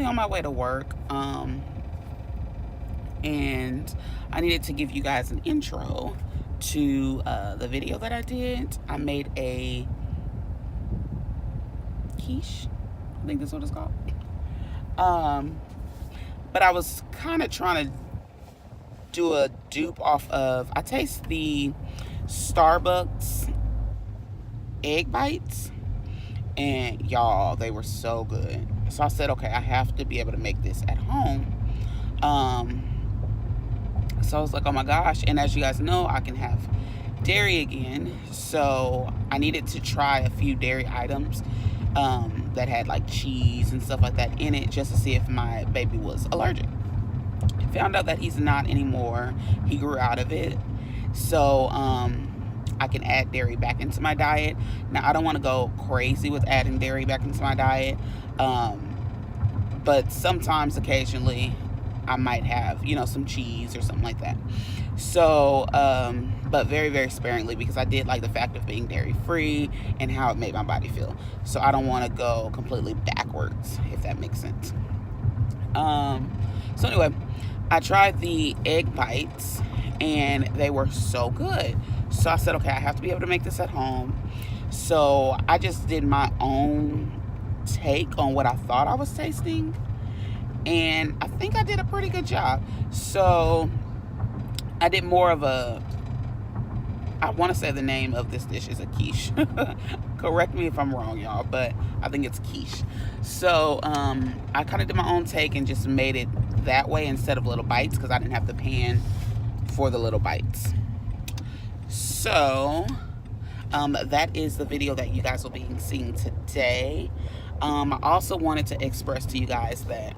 on my way to work, and I needed to give you guys an intro to the video that I did. I made a quiche, I think that's what it's called. Um, but I was kind of trying to do a dupe off of, I taste the Starbucks egg bites, and y'all, they were so good. So I said, okay, I have to be able to make this at home. So I was like, oh my gosh. And as you guys know, I can have dairy again. So I needed to try a few dairy items that had like cheese and stuff like that in it, just to see if my baby was allergic. I found out that he's not anymore. He grew out of it. So I can add dairy back into my diet. Now, I don't want to go crazy with adding dairy back into my diet. But sometimes, occasionally, I might have, some cheese or something like that. So, but very, very sparingly, because I did like the fact of being dairy free and how it made my body feel. So I don't want to go completely backwards, if that makes sense. So anyway, I tried the egg bites and they were so good. So I said, okay, I have to be able to make this at home. So I just did my own take on what I thought I was tasting, and I think I did a pretty good job. So I did more of a, I want to say the name of this dish is a quiche. Correct me if I'm wrong, y'all, but I think it's quiche. So I kind of did my own take and just made it that way instead of little bites, because I didn't have the pan for the little bites. So that is the video that you guys will be seeing today. I also wanted to express to you guys that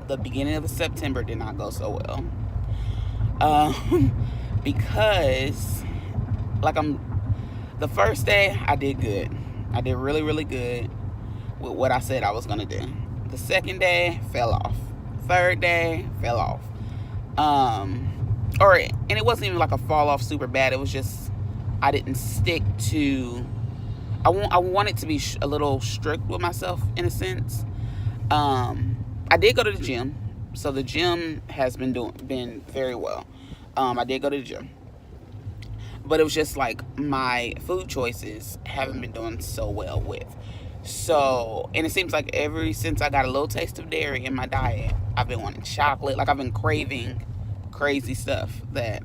the beginning of September did not go so well. Because the first day I did good. I did really, really good with what I said I was going to do. The second day fell off. Third day fell off. And it wasn't even like a fall off super bad. It was just, I didn't stick to, I wanted to be a little strict with myself in a sense. I did go to the gym. So the gym has been very well. I did go to the gym. But it was just like my food choices haven't been doing so well with. So, and it seems like ever since I got a little taste of dairy in my diet, I've been wanting chocolate. Like I've been craving crazy stuff that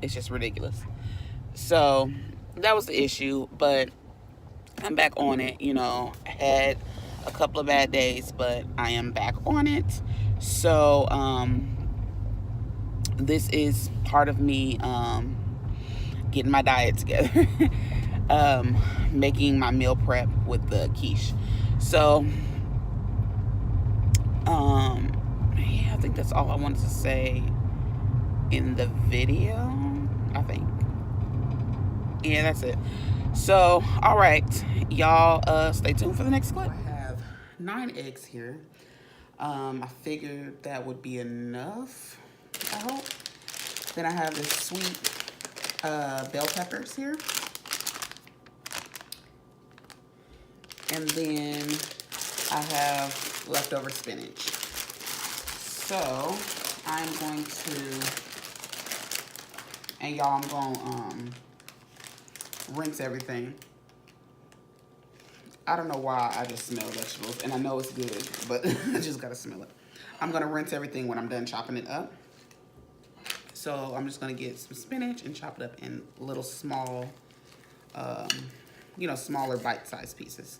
it's just ridiculous. So that was the issue, but I'm back on it. I had a couple of bad days, but I am back on it. So this is part of me getting my diet together. Making my meal prep with the quiche. So yeah, I think that's all I wanted to say in the video. I think, yeah, that's it. So all right, y'all, stay tuned for the next clip. I have 9 eggs here. I figured that would be enough, I hope. Then I have this sweet bell peppers here. And then I have leftover spinach. So I'm going to, and y'all, I'm going to rinse everything. I don't know why I just smell vegetables, and I know it's good, but I just gotta smell it. I'm gonna rinse everything when I'm done chopping it up. So I'm just gonna get some spinach and chop it up in little small, smaller bite-sized pieces.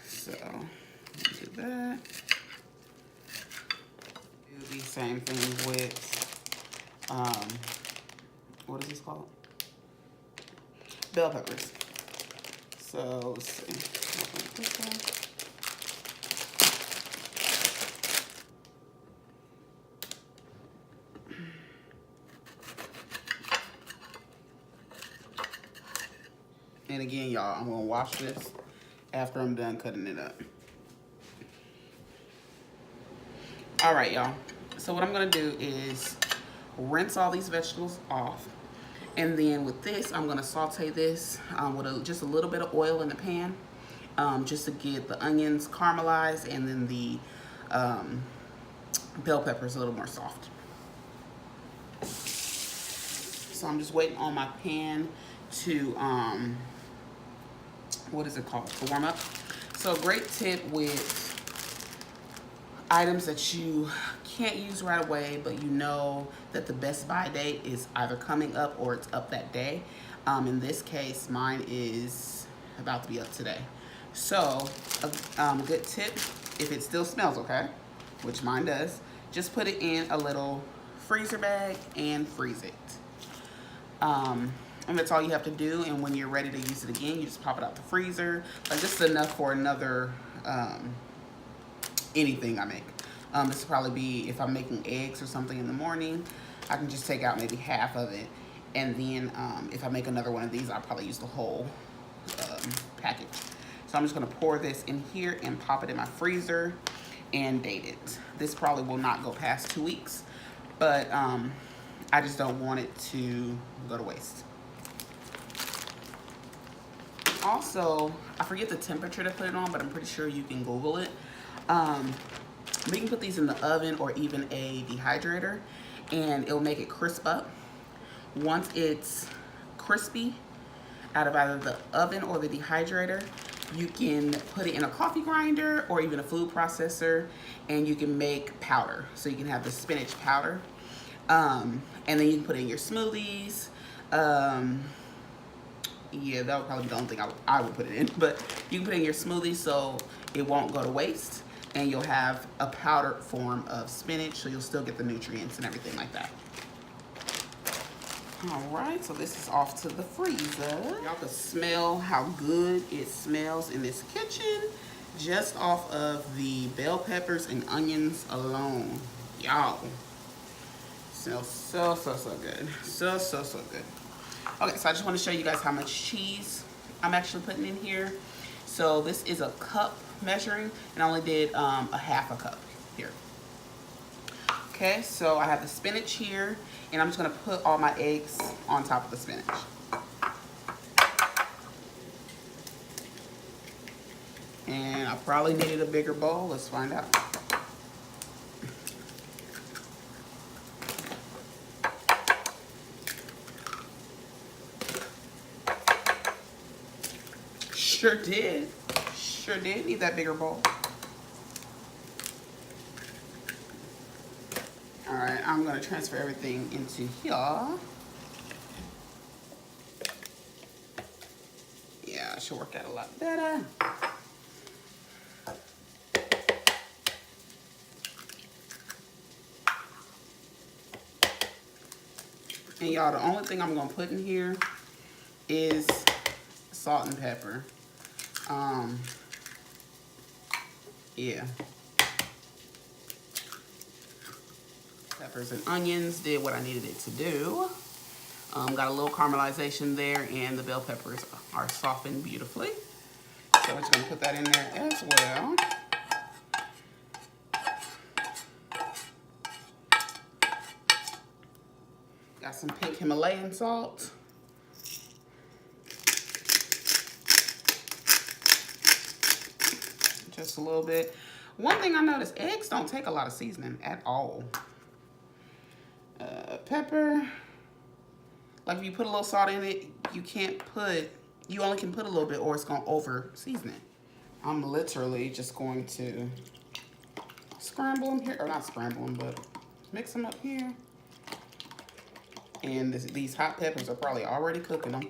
So do that. Do the same thing with, what is this called? Bell peppers. So let's see. And again, y'all, I'm gonna wash this after I'm done cutting it up. All right, y'all. So what I'm gonna do is rinse all these vegetables off. And then with this, I'm gonna saute this with just a little bit of oil in the pan. just to get the onions caramelized, and then the bell peppers a little more soft. So I'm just waiting on my pan to, what is it called, to warm up. So a great tip with items that you can't use right away, but you know that the best buy date is either coming up or it's up that day. In this case, mine is about to be up today. So a good tip, if it still smells okay, which mine does, just put it in a little freezer bag and freeze it. And that's all you have to do. And when you're ready to use it again, you just pop it out the freezer. Like, this is enough for another anything I make. This will probably be if I'm making eggs or something in the morning. I can just take out maybe half of it, and then if I make another one of these, I'll probably use the whole package. So I'm just gonna pour this in here and pop it in my freezer and date it. This probably will not go past 2 weeks, but I just don't want it to go to waste. Also, I forget the temperature to put it on, but I'm pretty sure you can Google it. We can put these in the oven or even a dehydrator, and it'll make it crisp up. Once it's crispy out of either the oven or the dehydrator, you can put it in a coffee grinder or even a food processor, and you can make powder. So you can have the spinach powder, and then you can put it in your smoothies. Yeah, that would probably be the only thing I would put it in, but you can put it in your smoothie so it won't go to waste, and you'll have a powdered form of spinach, so you'll still get the nutrients and everything like that. All right, so this is off to the freezer. Y'all can smell how good it smells in this kitchen just off of the bell peppers and onions alone. Y'all, smells so good. So good. Okay, so I just want to show you guys how much cheese I'm actually putting in here. So this is a cup measuring, and I only did a half a cup here. Okay, so I have the spinach here, and I'm just gonna put all my eggs on top of the spinach. And I probably needed a bigger bowl. Let's find out. Sure did need that bigger bowl. All right, I'm gonna transfer everything into here. Yeah, it should work out a lot better. And y'all, the only thing I'm gonna put in here is salt and pepper. Yeah. Peppers and onions did what I needed it to do. Got a little caramelization there, and the bell peppers are softened beautifully. So I'm just gonna put that in there as well. Got some pink Himalayan salt. Just a little bit. One thing I noticed, eggs don't take a lot of seasoning at all. Pepper. Like, if you put a little salt in it, you only can put a little bit, or it's gonna over season it. I'm literally just going to scramble them here, or not scramble them, but mix them up here. And these hot peppers are probably already cooking them,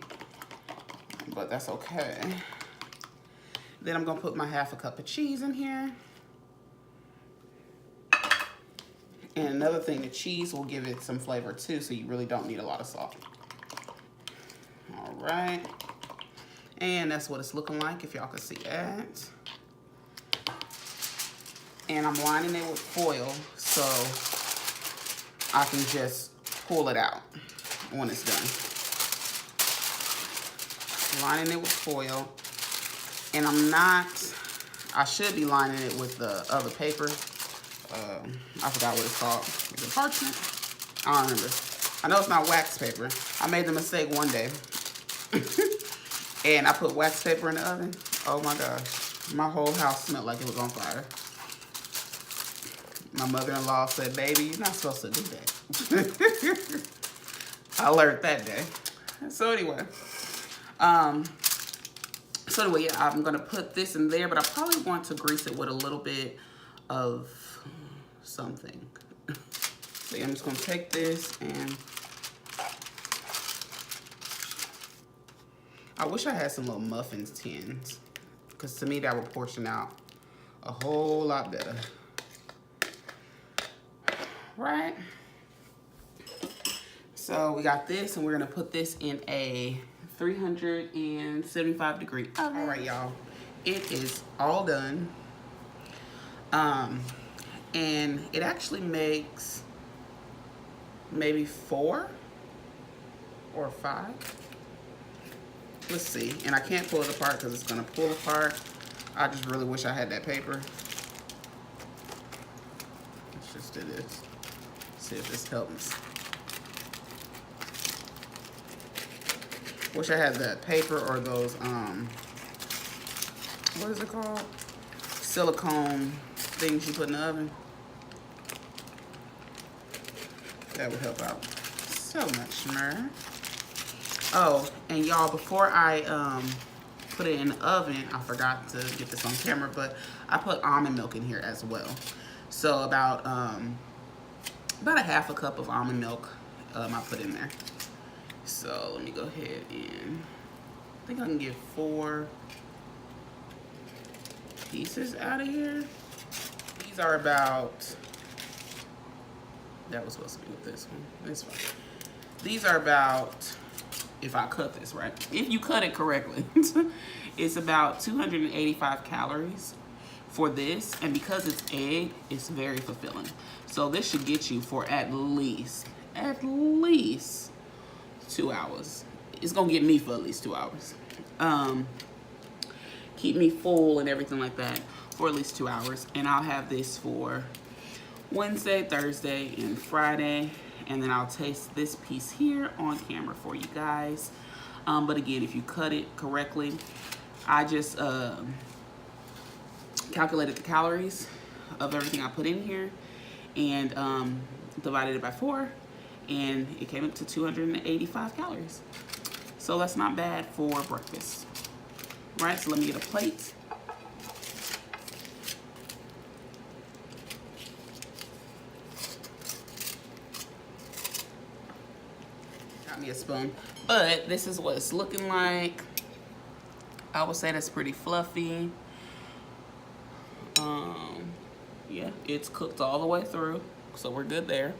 but that's okay. Then I'm gonna put my half a cup of cheese in here. And another thing, the cheese will give it some flavor too, so you really don't need a lot of salt. All right. And that's what it's looking like, if y'all can see that. And I'm lining it with foil so I can just pull it out when it's done. Lining it with foil. And I should be lining it with the other paper. I forgot what it's called. Is it parchment? I don't remember. I know it's not wax paper. I made the mistake one day. And I put wax paper in the oven. Oh my gosh. My whole house smelled like it was on fire. My mother-in-law said, baby, you're not supposed to do that. I learned that day. So anyway, yeah, I'm gonna put this in there, but I probably want to grease it with a little bit of something. So yeah, I'm just gonna take this, and I wish I had some little muffins tins, because to me that would portion out a whole lot better. Right? So we got this, and we're gonna put this in a 375 degree oven. All right, y'all, it is all done. And it actually makes maybe 4 or 5. Let's see. And I can't pull it apart because it's gonna pull apart. I just really wish I had that paper. Let's just do this. See if this helps. Wish I had that paper or those, what is it called? Silicone things you put in the oven. That would help out so much more. Oh, and y'all, before I put it in the oven, I forgot to get this on camera, but I put almond milk in here as well. So about a half a cup of almond milk I put in there. So let me go ahead and I think I can get 4 pieces out of here. These are about, that was supposed to be with this one. It's fine. These are about, if I cut this right, if you cut it correctly, it's about 285 calories for this. And because it's egg, it's very fulfilling. So this should get you for at least 2 hours. It's gonna get me for at least 2 hours. Keep me full and everything like that for at least 2 hours. And I'll have this for Wednesday, Thursday, and Friday. And then I'll taste this piece here on camera for you guys. But again, if you cut it correctly, I just calculated the calories of everything I put in here and divided it by 4, and it came up to 285 calories. So that's not bad for breakfast. Right, so let me get a plate. Got me a spoon. But this is what it's looking like. I would say that's pretty fluffy. Yeah, it's cooked all the way through, so we're good there.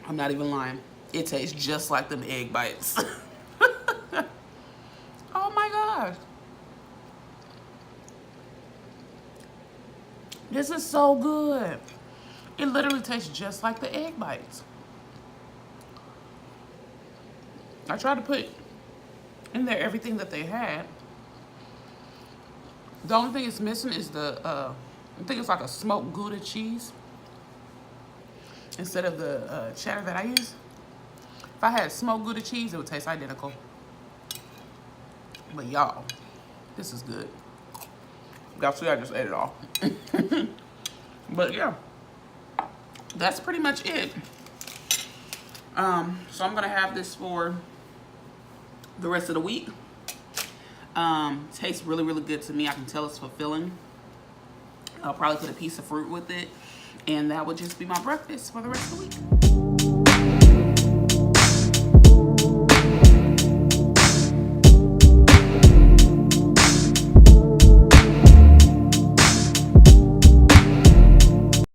I'm not even lying. It tastes just like them egg bites. Oh my gosh. This is so good. It literally tastes just like the egg bites. I tried to put in there everything that they had. The only thing it's missing is the, I think it's like a smoked Gouda cheese instead of the cheddar that I use. If I had smoked Gouda cheese, it would taste identical. But y'all, this is good. Y'all see I just ate it all. But yeah, that's pretty much it. So I'm gonna have this for the rest of the week. Tastes really, really good to me. I can tell it's fulfilling. I'll probably put a piece of fruit with it, and that would just be my breakfast for the rest of the week.